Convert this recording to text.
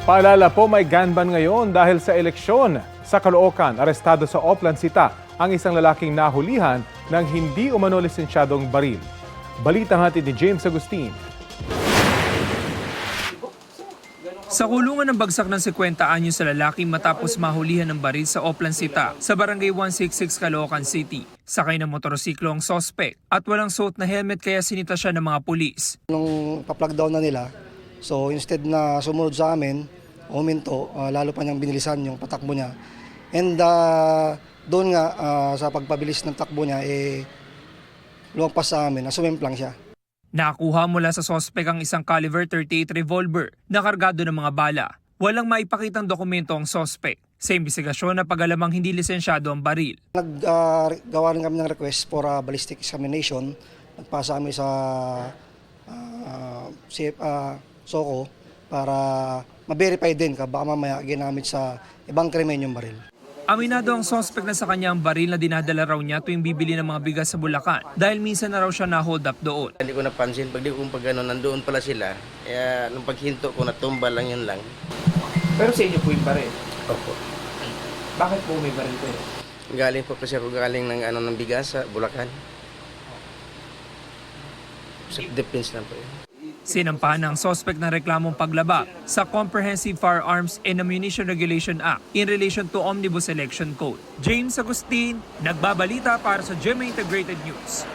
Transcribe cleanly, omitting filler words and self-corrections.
Paalala po, may gun ban ngayon dahil sa eleksyon. Sa Caloocan, arestado sa Oplan Cita ang isang lalaking nahulihan ng hindi umano lisensyadong baril. Balita hatid ni James Agustin. Sa kulungan ng bagsak ng 50 anyo sa lalaki matapos mahulihan ng baril sa Oplan Cita sa Barangay 166 Caloocan City. Sakay ng motorsiklo ang sospek at walang suot na helmet kaya sinita siya ng mga pulis. Nung pa-plug down na nila, so instead na sumunod sa amin, huminto, lalo pa niyang binilisan yung patakbo niya. And doon nga sa pagpabilis ng takbo niya, lumagpas sa amin, sumemplang siya. Nakuha mula sa sospek ang isang caliber 38 revolver na kargado ng mga bala. Walang maipakitang dokumento ang sospek. Sa imbestigasyon na pag-alamang hindi lisensyado ang baril. Naggawa rin kami ng request for a ballistic examination. Nagpasa kami sa SOCO para ma-verify din ka baka mamaya ginamit sa ibang krimen yung baril. Aminado ang sospek na sa kanya ang baril na dinadala raw niya tuwing bibili ng mga bigas sa Bulacan dahil minsan na raw siya na-hold up doon. Hindi ko napansin, pag nandoon pala sila, kaya nung paghinto ko, natumba lang yun lang. Pero sa inyo po yung baril? Opo. Bakit po may baril ko? Galing po kasi ako galing ng bigas sa Bulacan. Self-defense lang po yun. Sinampahan ng sospek ng reklamong paglabag sa Comprehensive Firearms and Ammunition Regulation Act in relation to Omnibus Election Code. James Agustin, nagbabalita para sa GMA Integrated News.